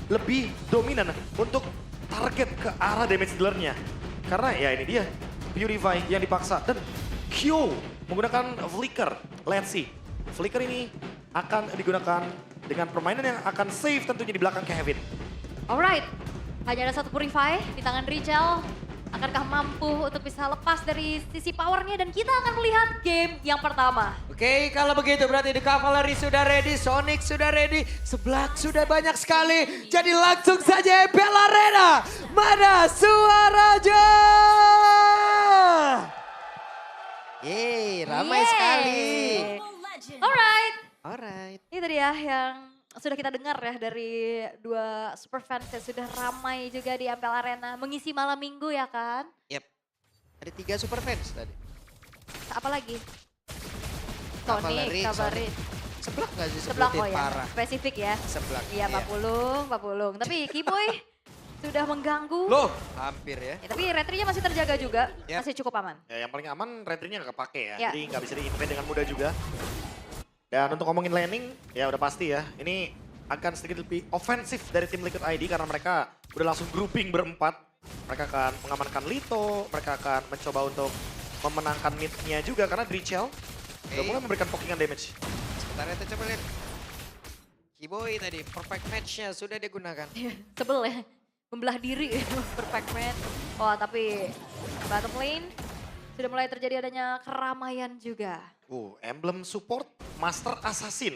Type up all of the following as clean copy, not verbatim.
lebih dominan untuk target ke arah damage dealernya. Karena ya ini dia, Purify yang dipaksa. Dan Kyo menggunakan Flicker. Let's see. Flicker ini akan digunakan dengan permainan yang akan safe tentunya di belakang Kevin. Alright, hanya ada satu Purify di tangan Richel. Akankah mampu untuk bisa lepas dari sisi powernya dan kita akan melihat game yang pertama. Oke, kalau begitu berarti The Cavalry sudah ready, Sonic sudah ready, Seblak sudah banyak sekali. Jadi langsung saja Bell Arena, mana suaranya? Yeay, ramai Yeay. sekali. Alright, Alright. ini tadi ya yang sudah kita dengar ya dari dua super fans yang sudah ramai juga di MPL Arena. Mengisi malam minggu ya kan? Yep. Ada 3 super fans tadi. Apa lagi? Cavalry, Cavalry. Seblak nggak sih Seblak sebutin oh ya, parah. spesifik ya. Seblak. Iya Pak Pulung. Tapi Kiboy sudah mengganggu. Loh, hampir ya. Ya, tapi retrinya masih terjaga juga, Yap. masih cukup aman. Ya, yang paling aman retrinya nggak kepake ya, Ya. jadi nggak bisa di-invade dengan mudah juga. Dan untuk ngomongin laning, ya udah pasti ya, ini akan sedikit lebih ofensif dari tim Liquid ID karena mereka udah langsung grouping berempat. Mereka akan mengamankan Lito, mereka akan mencoba untuk memenangkan mid-nya juga karena Drichel udah mulai memberikan pokingan damage. Sebentar ya, kita coba lihat. Kiboy tadi, perfect match-nya sudah digunakan. Sebel ya, membelah diri perfect man. Wah tapi bottom lane sudah mulai terjadi adanya keramaian juga. Emblem support Master Assassin.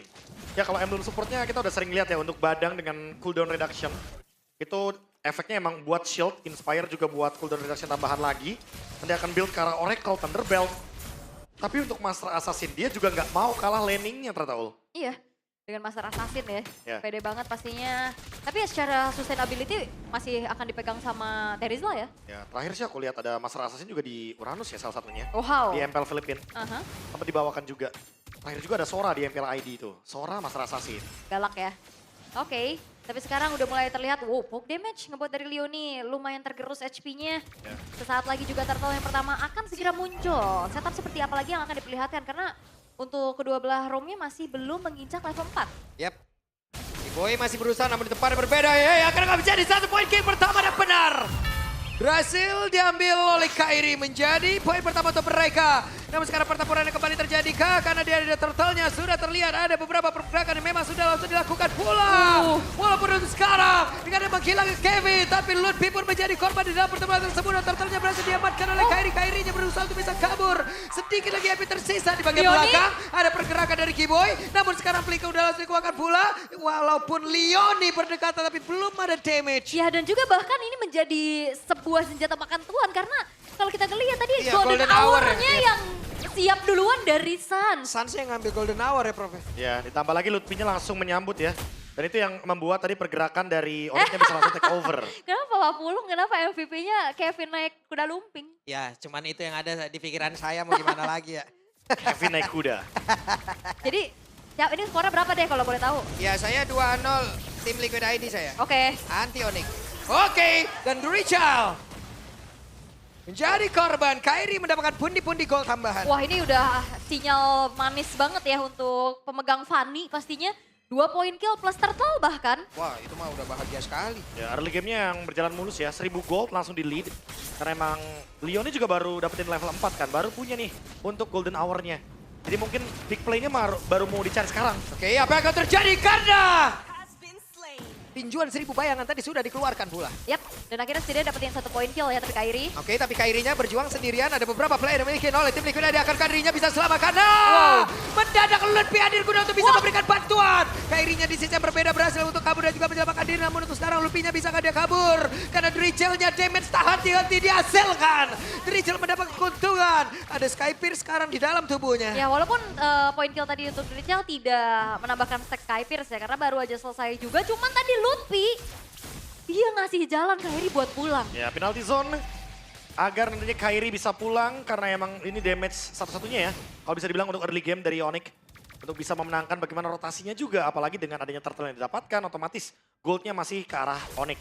Ya kalau emblem supportnya kita udah sering lihat ya untuk Badang dengan cooldown reduction. Itu efeknya emang buat shield, inspire juga buat cooldown reduction tambahan lagi. Nanti akan build ke arah Oracle, Thunderbelt. Tapi untuk Master Assassin dia juga nggak mau kalah laningnya ternyata Ul. Iya, dengan Master Assassin ya, Ya. pede banget pastinya. Tapi ya secara sustainability masih akan dipegang sama Terizla ya. Ya terakhir sih aku lihat ada Master Assassin juga di Uranus ya salah satunya. Wow. Di MPL Filipina. Aha, Sampai dibawakan juga. Terakhir juga ada Sora di MPL ID itu. Sora Master Assassin. galak ya. Oke, tapi sekarang udah mulai terlihat, wow, poke damage ngebuat dari Leoni, lumayan tergerus HP-nya. Ya. Sesaat lagi juga turtle yang pertama akan segera muncul. Setup seperti apa lagi yang akan diperlihatkan karena untuk kedua belah roamnya masih belum menginjak level 4. Yap. Kiboy masih berusaha namun di tempat yang berbeda. Ya, akan nggak bisa di satu poin kick pertama dan benar. Berhasil diambil oleh Kairi menjadi poin pertama untuk mereka. Namun sekarang pertempuran yang kembali terjadi kah? Karena dia ada turtle-nya sudah terlihat ada beberapa pergerakan yang memang sudah langsung dilakukan pula. Walaupun untuk sekarang dengan menghilang Kevin. Tapi Lutfi pun menjadi korban di dalam pertempuran tersebut. Dan turtle-nya berhasil diamankan oleh Kairi. Kairinya berusaha untuk bisa kabur. Sedikit lagi api tersisa di bagian Leoni. belakang. Ada pergerakan dari Kiboy. Namun sekarang Flicker udah langsung dikeluarkan pula. Walaupun Leoni berdekatan tapi belum ada damage. Ya dan juga bahkan ini menjadi sebuah senjata makan tuan karena kalau kita ngelihat tadi Iya, golden golden hour hour-nya ya. yang siap duluan dari Suns. Sans yang ngambil golden hour ya Prof. Ya ditambah lagi Lutfi-nya langsung menyambut ya. Dan itu yang membuat tadi pergerakan dari Onyx-nya bisa langsung take over. Kenapa Pak Pulung, kenapa MVP-nya Kevin naik kuda lumping? Ya cuman itu yang ada di pikiran saya mau gimana lagi ya. Kevin naik kuda. Jadi ya, ini skornya berapa deh kalau boleh tahu? Ya saya 2-0 tim Liquid ID saya. Oke. Anti Onyx. Oke, dan Richel menjadi korban. Kairi mendapatkan pundi-pundi gol tambahan. Wah ini udah sinyal manis banget ya untuk pemegang Fanny pastinya. 2 poin kill plus turtle bahkan. Wah itu mah udah bahagia sekali. Ya early game-nya yang berjalan mulus ya. 1000 gold langsung di lead. Karena emang Leoni juga baru dapetin level 4 kan. Baru punya nih untuk golden hour-nya. Jadi mungkin big play-nya baru mau dicari sekarang. Oke, apa yang akan terjadi karena tinjuan 1000 bayangan tadi sudah dikeluarkan pula. Yap, dan akhirnya setidaknya dapetin 1 poin kill ya tapi Kairi. Oke, tapi Kairinya berjuang sendirian. Ada beberapa player yang dimiliki oleh tim Liquid ID. Akan Kairinya bisa selamatkan. Nah, mendadak Lutfi hadir guna untuk bisa memberikan bantuan. Kairinya di sisi yang berbeda berhasil untuk kabur dan juga menyelamatkan diri. Namun untuk sekarang Lutfinya bisa dia kabur. Karena Drichelnya damage tak henti-henti dihasilkan. Drichel mendapat keuntungan. Ada Sky Pierce sekarang di dalam tubuhnya. Ya walaupun poin kill tadi untuk Richel tidak menambahkan stack Sky Pierce ya karena baru aja selesai juga. Cuman tadi Lutfi dia ngasih jalan Kairi buat pulang. Ya penalty zone agar nantinya Kairi bisa pulang karena emang ini damage satu-satunya ya. Kalau bisa dibilang untuk early game dari Onyx. Untuk bisa memenangkan bagaimana rotasinya juga. Apalagi dengan adanya turtle yang didapatkan otomatis goldnya masih ke arah Onyx.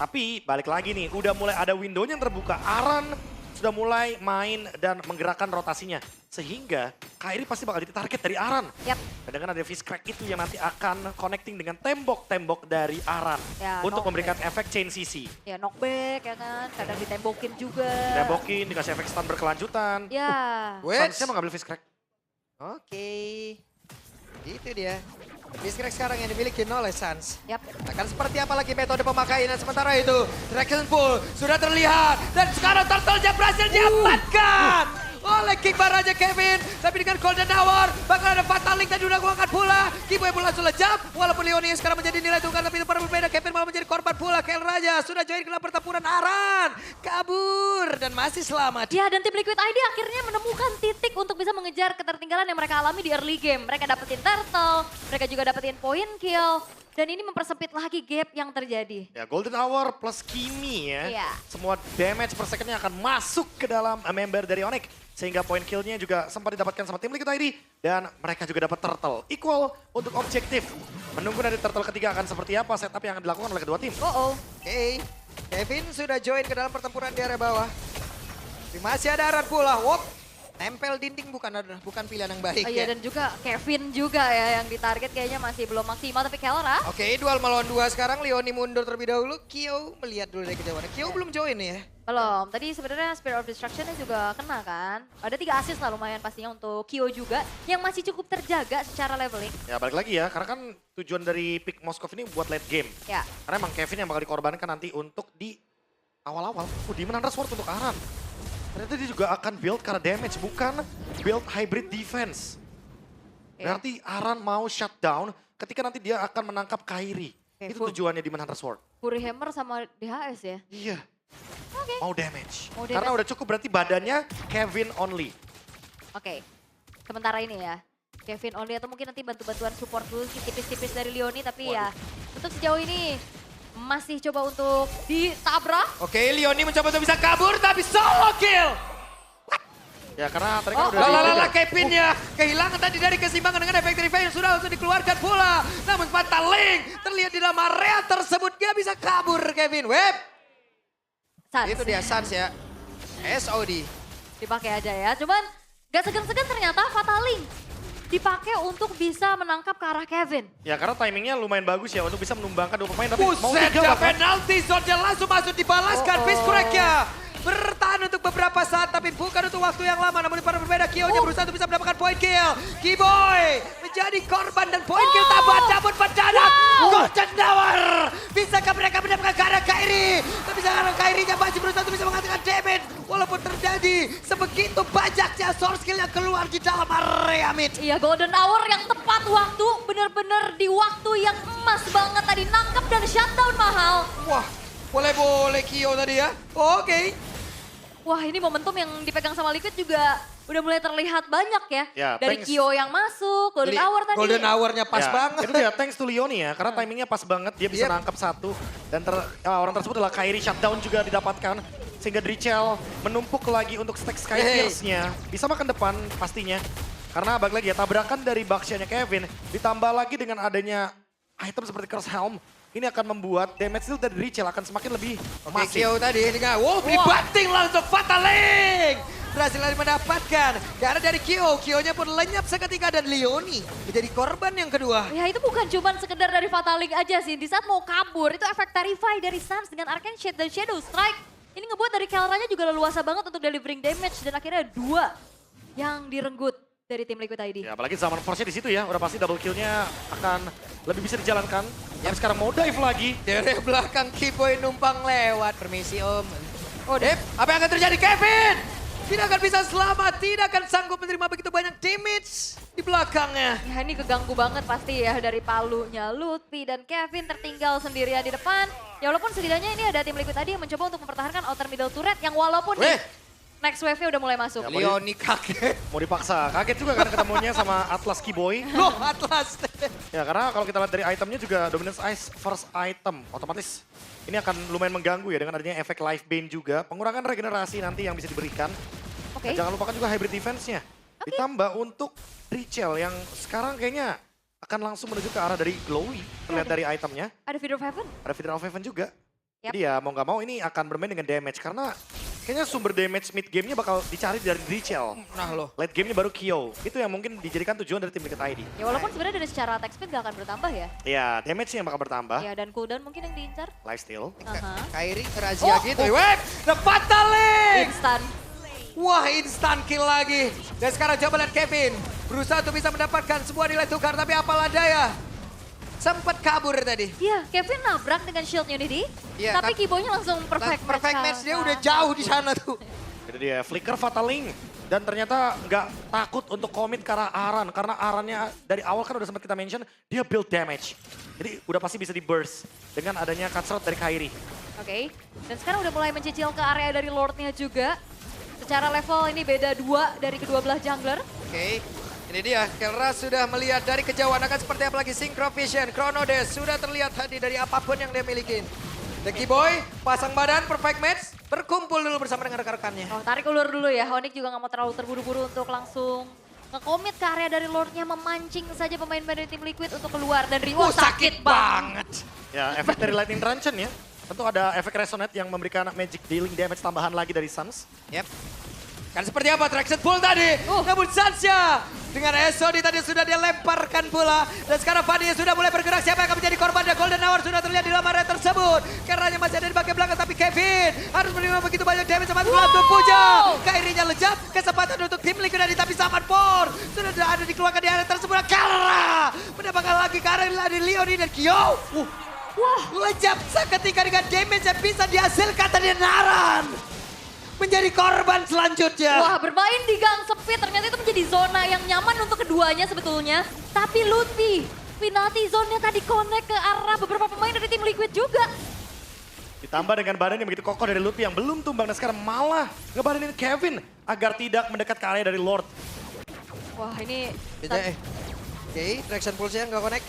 Tapi balik lagi nih udah mulai ada window yang terbuka. Aran sudah mulai main dan menggerakkan rotasinya. Sehingga Kairi pasti bakal jadi target dari Aran. Yap. Dan dengan ada Fist Crack itu yang nanti akan connecting dengan tembok-tembok dari Aran. Ya, untuk knockback. memberikan efek chain CC. Ya knockback ya kan, kadang ditembokin juga. Tembokin, dikasih efek stun berkelanjutan. Ya. Wait. Sansnya mengambil Fist Crack. Oke. Itu dia. Discrack sekarang yang dimiliki oleh Sans. Yap. Akan seperti apa lagi metode pemakaian, sementara itu Dragon Pool sudah terlihat dan sekarang turtle-nya berhasil diamankan oleh King Baraja Kevin, tapi dengan Golden Hour bakal ada Fatal Link tadi udah guakan pula. Kiboy pun langsung lejap, walaupun Leoni sekarang menjadi nilai tunggal, tapi itu berbeda. Kevin malah menjadi korban pula. Kel Raja sudah join ke dalam pertempuran. Aran kabur dan masih selamat. Ya, dan tim Liquid ID akhirnya menemukan titik untuk bisa mengejar ketertinggalan yang mereka alami di early game. Mereka dapetin turtle, mereka juga dapetin point kill. Dan ini mempersempit lagi gap yang terjadi. Ya, Golden Hour plus Kimi ya. Iya. Semua damage per secondnya akan masuk ke dalam member dari Onyx. Sehingga point killnya juga sempat didapatkan sama tim Liquid ID. Dan mereka juga dapat turtle. Equal untuk objektif. Menunggu dari turtle ketiga akan seperti apa setup yang akan dilakukan oleh kedua tim. Oke, Kevin sudah join ke dalam pertempuran di area bawah. Tapi masih ada Aran pula. Wop, nempel dinding bukan pilihan yang baik Oh iya, ya. dan juga Kevin juga ya yang ditarget kayaknya masih belum maksimal. Tapi Kelra, Oke, duel melawan dua sekarang. Leoni mundur terlebih dahulu. Kyo melihat dulu dari kejauhan. Kyo belum join ya. belum. Tadi sebenarnya Spirit of Destruction-nya juga kena kan. Ada 3 assist lah lumayan pastinya untuk Kyo juga. Yang masih cukup terjaga secara leveling. Ya balik lagi ya, karena kan tujuan dari pick Moskov ini buat late game. Ya, Karena emang Kevin yang bakal dikorbankan nanti untuk di awal-awal. Demon Hunter Sword untuk Aran. Ternyata dia juga akan build karena damage, bukan build hybrid defense. Oke. Berarti Aran mau shutdown ketika nanti dia akan menangkap Kairi. Oke, Itu full. tujuannya Demon Hunter Sword. Fury Hammer sama DHS ya. Iya. Oke. Mau damage. Mau damage. Karena udah cukup berarti badannya Kevin only. Oke, sementara ini ya. Kevin only atau mungkin nanti bantu-bantuan support dulu sih tipis-tipis dari Leoni. Tapi ya untuk sejauh ini masih coba untuk ditabrak. Oke, Leoni mencoba untuk bisa kabur tapi solo kill. Ya karena tadi Oh, kan udah Lalalala Kevin ya kehilangan tadi dari keseimbangan dengan efek revive yang sudah langsung dikeluarkan pula. Namun Fatal Link terlihat di dalam area tersebut, dia bisa kabur Kevin. Web, Sans. itu dia Sans ya. SOD. Dipakai aja ya. Cuman gak segan-segan ternyata Fatal Link dipakai untuk bisa menangkap ke arah Kevin. Ya karena timingnya lumayan bagus ya untuk bisa menumbangkan 2 pemain. Tapi mau Buset, 3 ya bahkan. penalti zone langsung masuk dibalaskan. Fist crack-nya. Bertahan untuk beberapa saat tapi bukan untuk waktu yang lama. Namun para berbeda, Kyo-nya berusaha untuk bisa mendapatkan point kill. Kiboy menjadi korban dan point kill tambahan namun mendadak. Golden Hour. Bisakah mereka mendapatkan ke arah Kairi? Tapi sekarang Kairi-nya masih berusaha untuk bisa mengatakan damage. Walaupun terjadi sebegitu banyaknya source skill yang keluar di dalam area mid. Iya, Golden Hour yang tepat waktu, bener-bener di waktu yang emas banget tadi. Nangkep dan shutdown mahal. Wah, boleh-boleh Kyo tadi ya. Oke. Wah, ini momentum yang dipegang sama Liquid juga udah mulai terlihat banyak ya. Ya, Dari thanks. Kyo yang masuk, Golden Hour tadi. Golden Hour-nya pas Ya, banget. Itu dia thanks to Leoni ya, karena timingnya pas banget. Dia bisa Yep. nangkep satu. Dan orang tersebut adalah Kairi, shutdown juga didapatkan. Sehingga Drichel menumpuk lagi untuk stack Sky Hey. Pierce-nya. Bisa makan depan pastinya. Karena balik lagi ya, tabrakan dari Bakshianya Kevin. Ditambah lagi dengan adanya item seperti Curse Helm. Ini akan membuat damage deal dari Drichel akan semakin lebih Oke, masif. Kyo tadi dengan dibanting langsung Fatal Link. Berhasil mendapatkan karena dari Kyo. Kyo-nya pun lenyap seketika dan Leoni menjadi korban yang kedua. Ya itu bukan cuma sekedar dari Fatal Link aja sih. Di saat mau kabur, itu efek Terrify dari Sans dengan Arcane Shade dan Shadow Strike. Ini ngebuat dari Kelranya juga leluasa banget untuk delivering damage. Dan akhirnya 2 yang direnggut dari tim Liquid ID. Ya, apalagi zaman force-nya di situ ya, udah pasti double kill-nya akan lebih bisa dijalankan. Yang sekarang mau dive lagi. Dari belakang Kiboy numpang lewat. Permisi Om. Oh Dep, apa yang akan terjadi Kevin? Tidak akan bisa selamat, tidak akan sanggup menerima begitu banyak damage di belakangnya. Ya ini keganggu banget pasti ya dari palunya Lutfi dan Kevin tertinggal sendirian di depan. Ya walaupun setidaknya ini ada tim Liquid tadi yang mencoba untuk mempertahankan outer middle turret yang walaupun Weh. next wave-nya udah mulai masuk. Ya, Leoni kaget. Mau dipaksa. Kaget juga kan ketemunya sama Atlas Kiboy. Loh Atlas. Ya karena kalau kita lihat dari itemnya juga Dominance Ice first item. Otomatis ini akan lumayan mengganggu ya dengan adanya efek Life Bane juga. Pengurangan regenerasi nanti yang bisa diberikan. Oke. Dan jangan lupakan juga hybrid defense-nya. Ditambah untuk Drichel yang sekarang kayaknya akan langsung menuju ke arah dari Glowy. Terlihat dari itemnya. Ada Feeder of Heaven. Ada Feeder of Heaven juga. Yap. Jadi ya mau nggak mau ini akan bermain dengan damage. Karena kayaknya sumber damage mid game-nya bakal dicari dari Richel. Nah loh. Late game-nya baru Kyo. Itu yang mungkin dijadikan tujuan dari tim Liquid ID. Ya walaupun sebenarnya dari secara attack speed gak akan bertambah ya. Iya, damage-nya yang bakal bertambah. Ya dan cooldown mungkin yang diincar. Lifesteal. Aha. Kairi razia Oh, gitu. Web, the fatal link! Instan. Wah, instant kill lagi. Dan sekarang coba lihat Kevin. Berusaha untuk bisa mendapatkan sebuah nilai tukar, tapi apalah daya. Sempat kabur tadi. Iya, Kevin nabrak dengan shield Unity. Iya, tapi Kiboynya langsung perfect match. Perfect match dia kan. udah jauh di sana tuh. Itu dia, flicker Fatal Link. Dan ternyata nggak takut untuk commit ke arah Aran. Karena Arannya dari awal kan udah sempat kita mention, dia build damage. Jadi udah pasti bisa di burst dengan adanya cutthroat dari Kairi. Oke, dan sekarang udah mulai mencicil ke area dari Lordnya juga. Secara level ini beda 2 dari kedua belah jungler. Oke, ini dia. Kelra sudah melihat dari kejauhan akan seperti apa lagi. Synchro Vision, Chrono Dash sudah terlihat tadi dari apapun yang dia miliki. Lucky Boy, pasang badan, perfect match. Berkumpul dulu bersama dengan rekan-rekannya. Oh, tarik ulur dulu ya. Onyx juga nggak mau terlalu terburu-buru untuk langsung nge-commit ke area dari Lordnya, memancing saja pemain-pemain dari tim Liquid untuk keluar. Dan Rio sakit banget. Ya, efek dari Lightning Truncheon ya. Tentu ada efek Resonate yang memberikan magic dealing damage tambahan lagi dari Suns. Yep. Kan seperti apa traction pull tadi. Namun Sansha dengan SOD tadi sudah dia lemparkan pula. Dan sekarang Fanny sudah mulai bergerak. Siapa yang akan menjadi korban? Dan Golden Hour sudah terlihat di dalam area tersebut. Karenanya masih ada di bagian belakang. Tapi Kevin harus menerima begitu banyak damage sama dalam Puja. Kairinya lejat. Kesempatan untuk tim Liquid ID. Tapi Saman Por sudah ada dikeluarkan di area tersebut. Kalra mendapatkan lagi ke area dari Leoni dan Kyo. Wah, lejap seketika dengan damage yang bisa dihasilkan dari Naran. Menjadi korban selanjutnya. Wah, bermain di gang sempit ternyata itu menjadi zona yang nyaman untuk keduanya sebetulnya. Tapi Lutfi, penalty zone-nya tadi connect ke arah beberapa pemain dari tim Liquid juga. Ditambah dengan badan yang begitu kokoh dari Lutfi yang belum tumbang. Dan sekarang malah ngebadanin Kevin agar tidak mendekat ke area dari Lord. Wah, ini... Oke, traction pulse-nya nggak connect.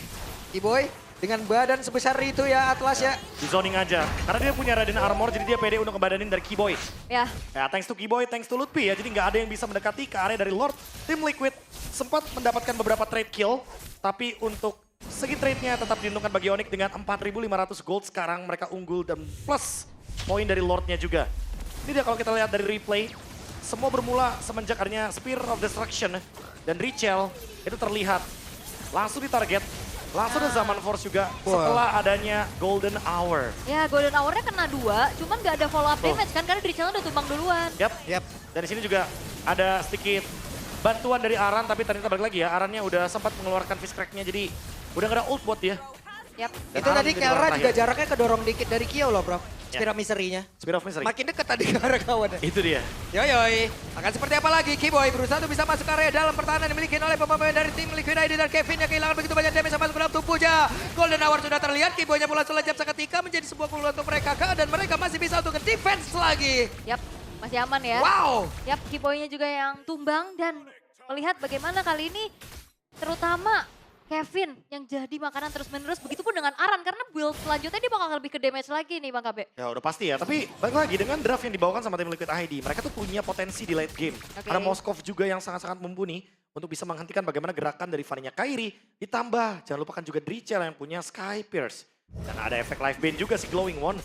T-Boy dengan badan sebesar itu ya Atlas ya. Di zoning aja. Karena dia punya Raiden Armor jadi dia pede untuk ngebadanin dari Keyboy. Ya, Ya, thanks to Keyboy, thanks to Lutfi ya. Jadi nggak ada yang bisa mendekati ke area dari Lord. Tim Liquid sempat mendapatkan beberapa trade kill. Tapi untuk segi trade-nya tetap diuntungkan bagi Onyx dengan 4.500 gold. Sekarang mereka unggul dan plus poin dari Lord-nya juga. Ini dia kalau kita lihat dari replay. Semua bermula semenjak adanya Spear of Destruction. Dan Richel itu terlihat langsung ditarget. Langsung ada Zaman Force juga setelah adanya Golden Hour. ya Golden Hour-nya kena 2, cuman gak ada follow up damage kan karena Drichel udah tumbang duluan. Yap. Dan di sini juga ada sedikit bantuan dari Aran, tapi ternyata balik lagi ya, Arannya udah sempat mengeluarkan Fist Crack-nya, jadi udah gak ada ult buat dia. Yap. Dan Itu Aran tadi jadi Kelra orang juga terakhir. jaraknya kedorong dikit dari Kyo loh bro. Spira miserinya. Spirit of Misery. Makin dekat tadi ke arah kawannya. Itu dia. Yoi, akan seperti apa lagi? Keyboy berusaha untuk bisa masuk ke area dalam pertahanan yang dimiliki oleh pemain dari tim Liquid ID dan Kevin yang kehilangan begitu banyak damage sama masuk ke dalam tubuhnya. Golden Hour sudah terlihat, Keyboynya mulai selejap seketika menjadi sebuah peluang untuk mereka dan mereka masih bisa untuk defense lagi. Yap, masih aman ya. Wow. Yap, Keyboy-nya juga yang tumbang dan melihat bagaimana kali ini terutama Kevin yang jadi makanan terus-menerus. Begitupun dengan Aran karena build selanjutnya dia bakal lebih ke damage lagi nih Bang KB. Ya udah pasti ya, tapi balik lagi dengan draft yang dibawakan sama tim Liquid ID, mereka tuh punya potensi di late game. Oke. Ada Moskov juga yang sangat-sangat mumpuni untuk bisa menghentikan bagaimana gerakan dari Vaninya Kairi. Ditambah, jangan lupakan juga Drichel yang punya Sky Pierce. Dan ada efek Life Bane juga si Glowing One.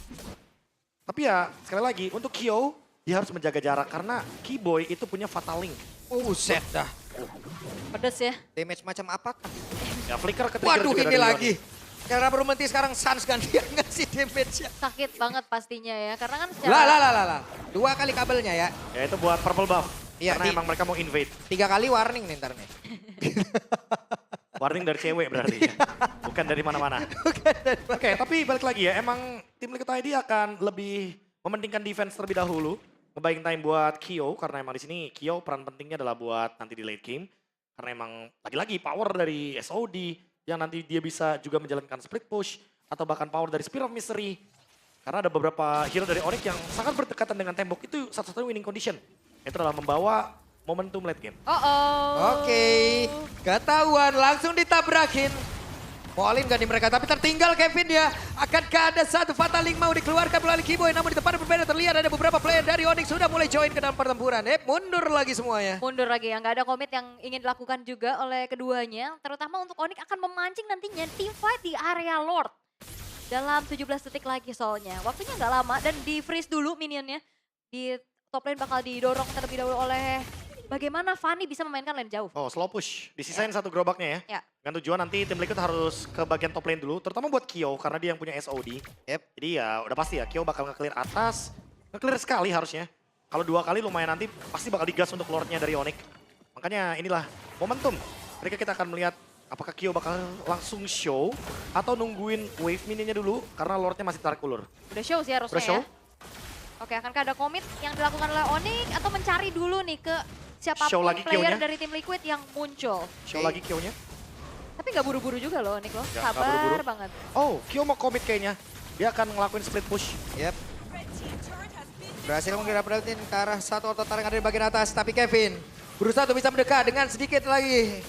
Tapi ya, sekali lagi, untuk Kyo, dia harus menjaga jarak karena Keyboy itu punya Fatal Link. Set dah. Pedes ya. Damage macam apa? Ya, flicker ke trigger Waduh juga ini dari lagi. Leoni. Kelra berhenti sekarang Sans gantian ngasih damage ya. Sakit banget pastinya ya karena kan secara... Lah. 2 kali kabelnya ya. Ya itu buat purple buff. Iya, Karena emang mereka mau invade. 3 kali warning nih ntar nih. Warning dari cewek berarti ya. Bukan dari mana-mana. Oke, tapi balik lagi ya. Emang tim Liquid ID akan lebih mementingkan defense terlebih dahulu. Ngebayin time buat Kyo. Karena emang di sini Kyo peran pentingnya adalah buat nanti di late game. Karena emang lagi-lagi power dari SOD. Yang nanti dia bisa juga menjalankan split push. Atau bahkan power dari Spear of Misery. Karena ada beberapa hero dari Onyx yang sangat berdekatan dengan tembok. Itu satu-satunya winning condition. Itu adalah membawa momentum late game. Oke, ketahuan langsung ditabrakin. Polin gak di mereka, tapi tertinggal Kevin dia. Akankah ada satu Fatal Link mau dikeluarkan melalui Keyboy, namun di tempat berbeda terlihat ada beberapa player dari Onyx sudah mulai join ke dalam pertempuran. Mundur lagi semuanya. Mundur lagi ya, nggak ada komit yang ingin dilakukan juga oleh keduanya. Terutama untuk Onyx akan memancing nantinya team fight di area Lord. Dalam 17 detik lagi soalnya. Waktunya nggak lama dan di freeze dulu minionnya. top lane bakal didorong terlebih dahulu oleh bagaimana Fanny bisa memainkan lane jauh. Oh, slow push. Disisain satu gerobaknya ya. Ya. Dengan tujuan nanti tim Liquid harus ke bagian top lane dulu. Terutama buat Kyo, karena dia yang punya SOD. Yep. Jadi ya udah pasti ya, Kyo bakal nge-clear atas. Nge-clear sekali harusnya. Kalau 2 kali lumayan nanti pasti bakal digas untuk lordnya dari Onyx. Makanya inilah momentum. Ketika kita akan melihat apakah Kyo bakal langsung show atau nungguin wave minionnya dulu karena lordnya masih tarik ulur. Udah show sih harusnya Udah show? ya. Oke, akankah ada komit yang dilakukan oleh Onyx atau mencari dulu nih ke siapapun Show lagi player Q-nya. dari tim Liquid yang muncul. Show Oke. lagi Kyo-nya. Tapi nggak buru-buru juga loh Onyx loh. Nggak Sabar buru-buru. banget. Oh, Kyo mau commit kayaknya. Dia akan ngelakuin split push. Yep. Berhasil mengira Predatin ke arah satu otot tarik yang ada di bagian atas. Tapi Kevin berusaha untuk bisa mendekat dengan sedikit lagi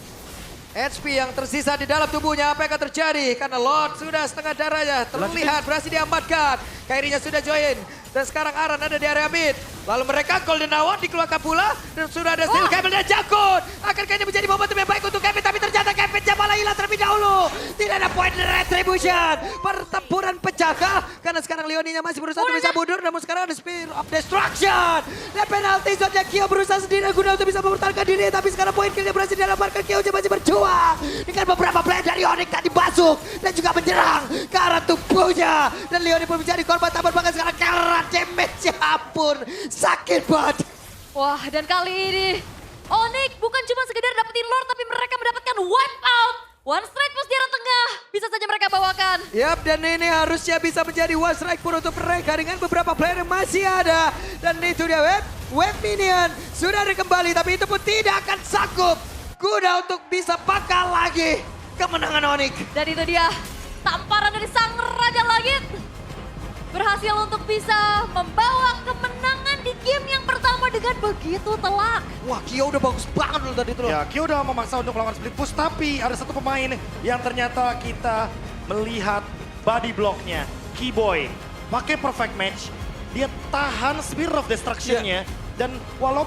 HP yang tersisa di dalam tubuhnya. Apa yang akan terjadi? Karena Lord sudah setengah darahnya terlihat berhasil diamankan. Kairinya sudah join. Dan sekarang Aran ada di area mid. Lalu mereka Golden Hour dikeluarkan pula. Dan sudah ada Steel Cable dan Jakun. Akankah ini menjadi momentum yang baik untuk Kevin. Tapi ternyata Kevin malah hilang terlebih dahulu. Tidak ada point retribution. Pertempuran pecahkah? Karena sekarang Leoninya masih berusaha untuk bisa mundur. Namun sekarang ada Spear of Destruction. Dan penalti shotnya Kyo berusaha sendiri guna untuk bisa mempertahankan diri. Tapi sekarang poin killnya berhasil didapatkan. Kyo masih berjuang. Dengan beberapa player dari Onyx tadi masuk. Dan juga menyerang ke arah tubuhnya. Dan Leoni pun menjadi korban tambah bahkan sekarang karena damage-nya ampun. Sakit banget. Wah, dan kali ini Onyx bukan cuma sekedar dapetin Lord, tapi mereka mendapatkan wipe out. One strike push di arah tengah, bisa saja mereka bawakan. Yap, dan ini harusnya bisa menjadi one strike pun untuk mereka dengan beberapa player yang masih ada. Dan itu dia wave minion sudah ada kembali, tapi itu pun tidak akan sanggup guna untuk bisa bakal lagi kemenangan Onyx. Dan itu dia, tamparan dari sang Raja Langit. Berhasil untuk bisa membawa kemenangan di game yang pertama dengan begitu telak. Wah, Kyo udah bagus banget loh tadi itu loh. Ya, Kyo udah memaksa untuk melakukan split push, tapi ada satu pemain yang ternyata kita melihat body blocknya. Keyboy pakai perfect match, dia tahan Spear of Destruction-nya. Dan walaupun